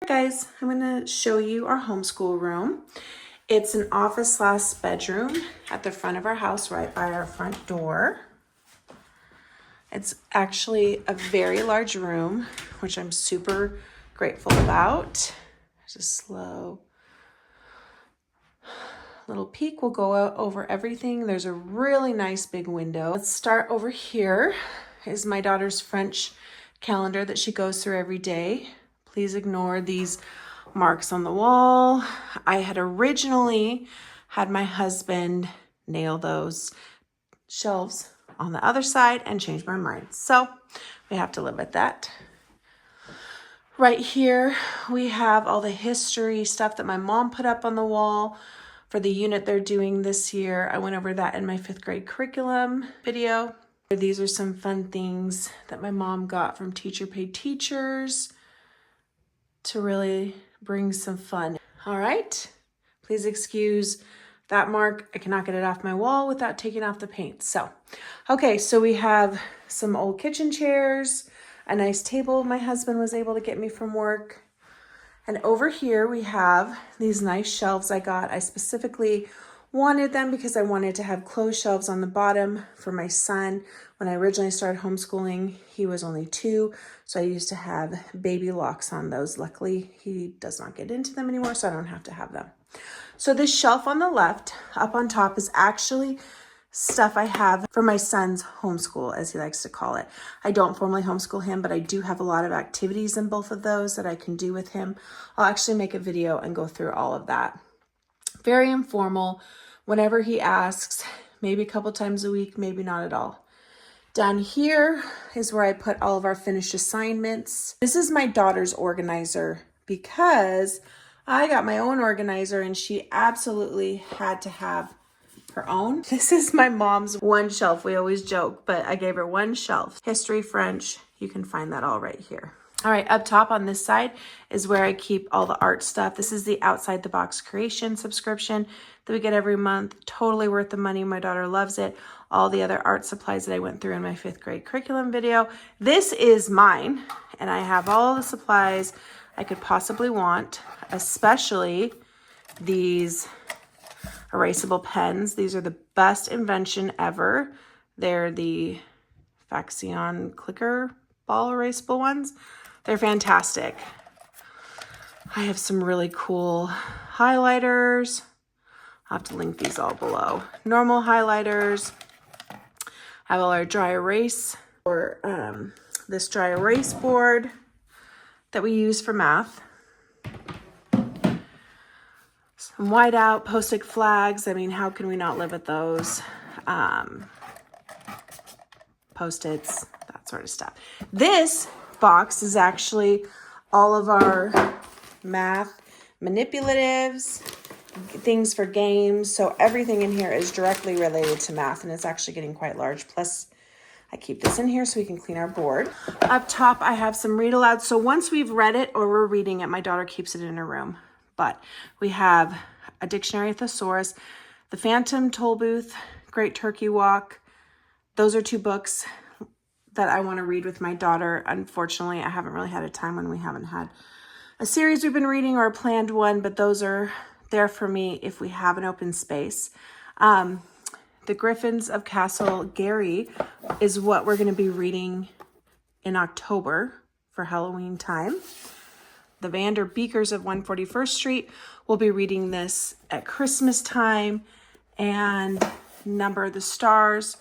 Guys, I'm going to show you our homeschool room. It's an office / bedroom at the front of our house, right by our front door. It's actually a very large room, which I'm super grateful about. There's a slow little peek. We'll go over everything. There's a really nice big window. Let's start over here. Is my daughter's French calendar that she goes through every day. Please ignore these marks on the wall. I had originally had my husband nail those shelves on the other side and change my mind. So we have to live with that. Right here, we have all the history stuff that my mom put up on the wall for the unit they're doing this year. I went over that in my 5th grade curriculum video. These are some fun things that my mom got from Teacher Paid Teachers to really bring some fun. All right, please excuse that mark. I cannot get it off my wall without taking off the paint. So we have some old kitchen chairs, a nice table my husband was able to get me from work. And over here we have these nice shelves I got. I specifically wanted them because I wanted to have closed shelves on the bottom for my son. When I originally started homeschooling, he was only 2, so I used to have baby locks on those. Luckily, he does not get into them anymore, so I don't have to have them. So this shelf on the left, up on top, is actually stuff I have for my son's homeschool, as he likes to call it. I don't formally homeschool him, but I do have a lot of activities in both of those that I can do with him. I'll actually make a video and go through all of that. Very informal. Whenever he asks, maybe a couple times a week, maybe not at all. Down here is where I put all of our finished assignments. This is my daughter's organizer because I got my own organizer and she absolutely had to have her own. This is my mom's one shelf. We always joke, but I gave her one shelf. History, French, you can find that all right here. All right, up top on this side is where I keep all the art stuff. This is the Outside the Box Creation subscription that we get every month. Totally worth the money. My daughter loves it. All the other art supplies that I went through in my 5th grade curriculum video. This is mine, and I have all the supplies I could possibly want, especially these erasable pens. These are the best invention ever. They're the Faxion clicker ball erasable ones. They're fantastic. I have some really cool highlighters. I'll have to link these all below. Normal highlighters. I have all our dry erase, or this dry erase board that we use for math. Some whiteout, Post-it flags. I mean, how can we not live with those? Post-its, that sort of stuff. This box is actually all of our math manipulatives, things for games. So everything in here is directly related to math, and it's actually getting quite large. Plus, I keep this in here so we can clean our board. Up top, I have some read aloud. So once we've read it or we're reading it, my daughter keeps it in her room. But we have a dictionary thesaurus, The Phantom Toll Booth, Great Turkey Walk. Those are 2 books that I want to read with my daughter. Unfortunately, I haven't really had a time when we haven't had a series we've been reading or a planned one, but those are there for me if we have an open space. The Griffins of Castle Gary is what we're going to be reading in October for Halloween time. The Vander Beekers of 141st Street will be reading this at Christmas time. And Number of the Stars,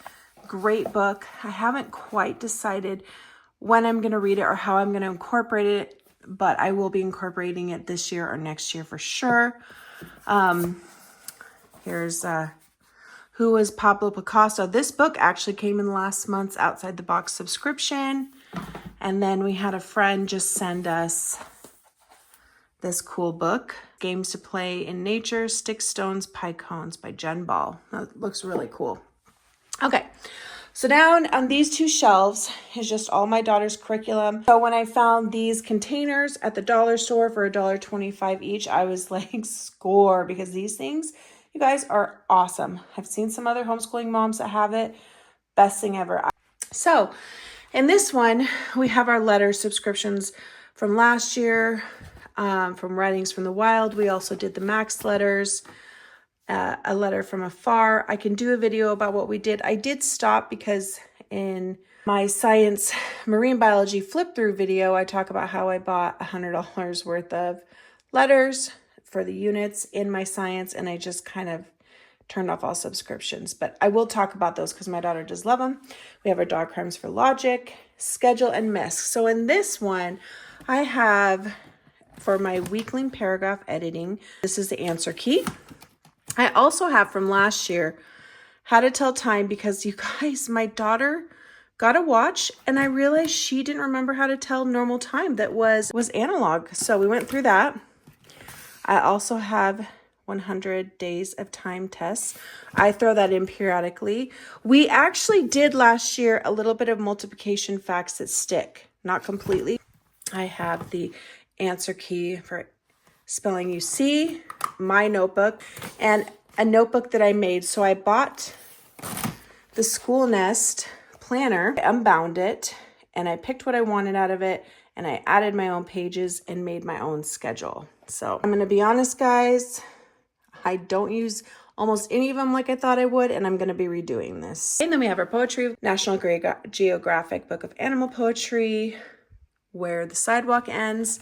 great book. I haven't quite decided when I'm going to read it or how I'm going to incorporate it, but I will be incorporating it this year or next year for sure. Here's Who Was Pablo Picasso? This book actually came in last month's Outside the Box subscription. And then we had a friend just send us this cool book, Games to Play in Nature, Sticks, Stones, Pie Cones by Jen Ball. That looks really cool. Okay, so down on these 2 shelves is just all my daughter's curriculum. So when I found these containers at the dollar store for $1.25 each, I was like, score, because these things, you guys, are awesome. I've seen some other homeschooling moms that have it. Best thing ever. So in this one, we have our letter subscriptions from last year. from Writings from the Wild. We also did the Max letters, a letter from afar. I can do a video about what we did. I did stop because in my science marine biology flip through video, I talk about how I bought $100 worth of letters for the units in my science, and I just kind of turned off all subscriptions. But I will talk about those because my daughter does love them. We have our dog crimes for logic, schedule, and misc. So in this one, I have for my weekly paragraph editing, this is the answer key. I also have from last year, how to tell time, because you guys, my daughter got a watch and I realized she didn't remember how to tell normal time that was analog. So we went through that. I also have 100 days of time tests. I throw that in periodically. We actually did last year a little bit of multiplication facts that stick, not completely. I have the answer key for spelling you see, my notebook, and a notebook that I made. So I bought the School Nest planner, I unbound it, and I picked what I wanted out of it, and I added my own pages and made my own schedule. So I'm gonna be honest, guys, I don't use almost any of them like I thought I would, and I'm gonna be redoing this. And then we have our poetry, National Geographic Book of Animal Poetry, Where the Sidewalk Ends,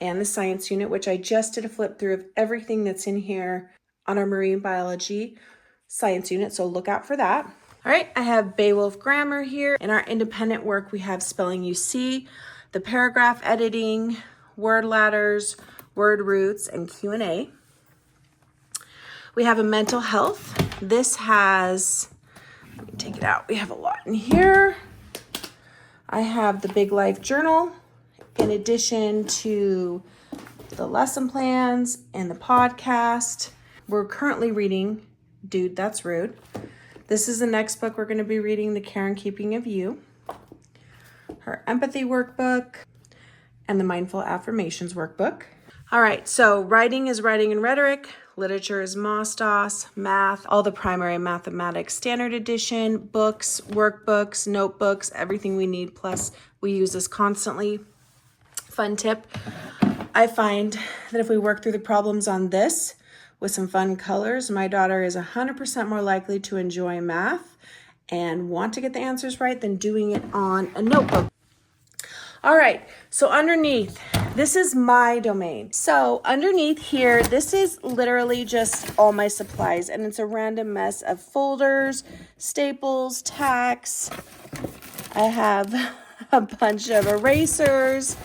and the science unit, which I just did a flip through of everything that's in here on our marine biology science unit, so look out for that. All right, I have Beowulf grammar here. In our independent work, we have spelling you see, the paragraph editing, word ladders, word roots, and Q&A. We have a mental health. This has, let me take it out. We have a lot in here. I have the Big Life Journal, in addition to the lesson plans and the podcast. We're currently reading Dude, That's Rude. This is the next book we're going to be reading, The Care and Keeping of You. Her empathy workbook and the mindful affirmations workbook. All right, so writing is writing and rhetoric. Literature is MOSDOS, math, all the primary mathematics standard edition, books, workbooks, notebooks, everything we need. Plus we use this constantly. Fun tip, I find that if we work through the problems on this with some fun colors, my daughter is 100% more likely to enjoy math and want to get the answers right than doing it on a notebook. All right, so underneath, this is my domain. So underneath here, this is literally just all my supplies, and it's a random mess of folders, staples, tacks. I have a bunch of erasers,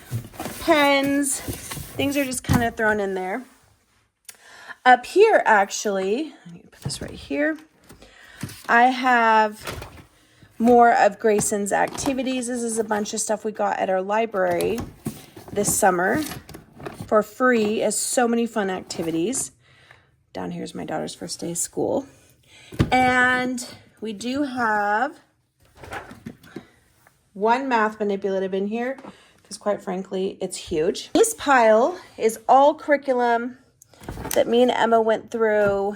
pens, things are just kind of thrown in there. Up here, actually, let me put this right here. I have more of Grayson's activities. This is a bunch of stuff we got at our library this summer for free as so many fun activities. Down here's my daughter's first day of school. And we do have one math manipulative in here because quite frankly, it's huge. This pile is all curriculum that me and Emma went through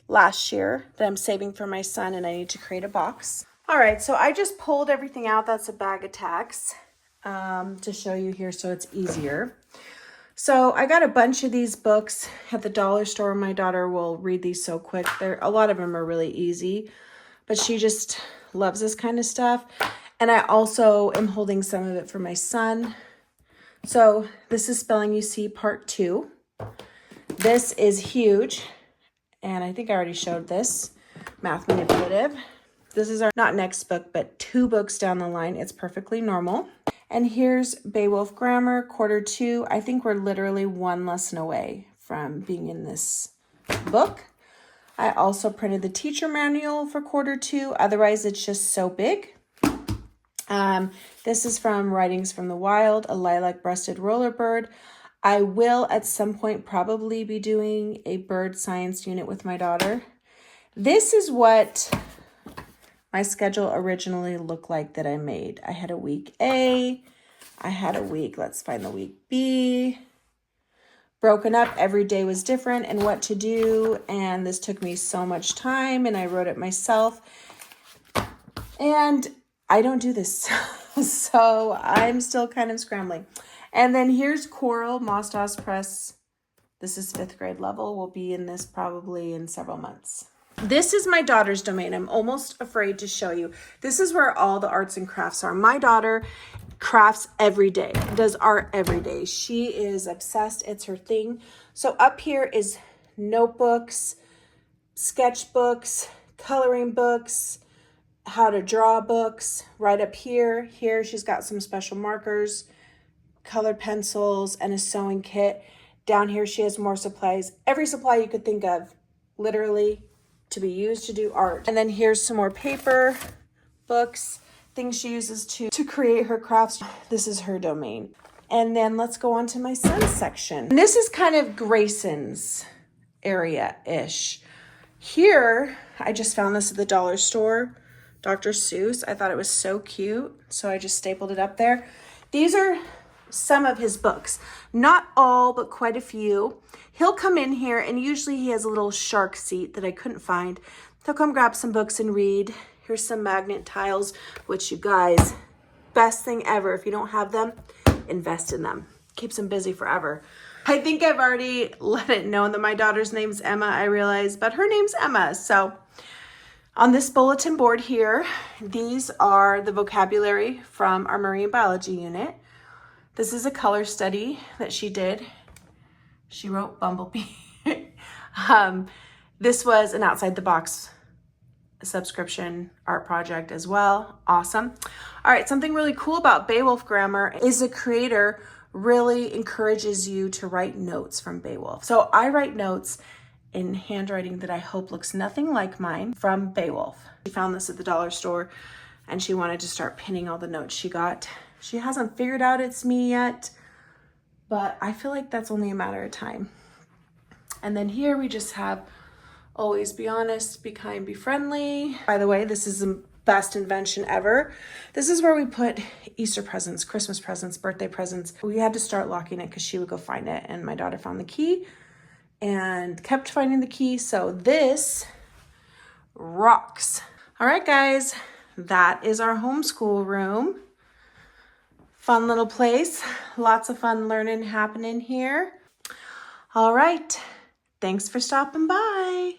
last year that I'm saving for my son, and I need to create a box. All right, so I just pulled everything out. That's a bag of tacks to show you here so it's easier. So I got a bunch of these books at the dollar store. My daughter will read these so quick. A lot of them are really easy, but she just loves this kind of stuff. And I also am holding some of it for my son. So this is Spelling You See Part 2. This is huge. And I think I already showed this, Math Manipulative. This is our, not next book, but 2 books down the line. It's perfectly normal. And here's Beowulf Grammar, Quarter 2. I think we're literally 1 lesson away from being in this book. I also printed the teacher manual for Quarter 2. Otherwise, it's just so big. This is from Writings from the Wild, a lilac-breasted roller bird. I will at some point probably be doing a bird science unit with my daughter. This is what my schedule originally looked like that I made. I had a week A, I had a week, let's find the week B, broken up, every day was different and what to do, and this took me so much time, and I wrote it myself, and I don't do this, so I'm still kind of scrambling. And then here's Coral, Moss Doss Press. This is 5th grade level. We'll be in this probably in several months. This is my daughter's domain. I'm almost afraid to show you. This is where all the arts and crafts are. My daughter crafts every day, does art every day. She is obsessed. It's her thing. So up here is notebooks, sketchbooks, coloring books, how to draw books. Right up here, she's got some special markers, colored pencils, and a sewing kit. Down here, she has more supplies. Every supply you could think of, literally, to be used to do art. And then here's some more paper, books, things she uses to create her crafts. This is her domain. And then let's go on to my son's section. And this is kind of Grayson's area-ish. Here, I just found this at the dollar store, Dr. Seuss. I thought it was so cute, so I just stapled it up there. These are some of his books. Not all, but quite a few. He'll come in here, and usually he has a little shark seat that I couldn't find. He'll come grab some books and read. Here's some magnet tiles, which you guys, best thing ever. If you don't have them, invest in them. Keeps him busy forever. I think I've already let it known that my daughter's name's Emma, I realize, but her name's Emma. So on this bulletin board here, these are the vocabulary from our marine biology unit. This is a color study that she did. She wrote Bumblebee. This was an outside the box subscription art project as well. Awesome. All right, something really cool about Beowulf Grammar is the creator really encourages you to write notes from Beowulf. So I write notes in handwriting that I hope looks nothing like mine from Beowulf. She found this at the dollar store and she wanted to start pinning all the notes she got. She hasn't figured out it's me yet, but I feel like that's only a matter of time. And then here we just have always be honest, be kind, be friendly. By the way, this is the best invention ever. This is where we put Easter presents, Christmas presents, birthday presents. We had to start locking it because she would go find it, and my daughter found the key and kept finding the key. So this rocks. All right, guys, that is our homeschool room. Fun little place. Lots of fun learning happening here. All right. Thanks for stopping by.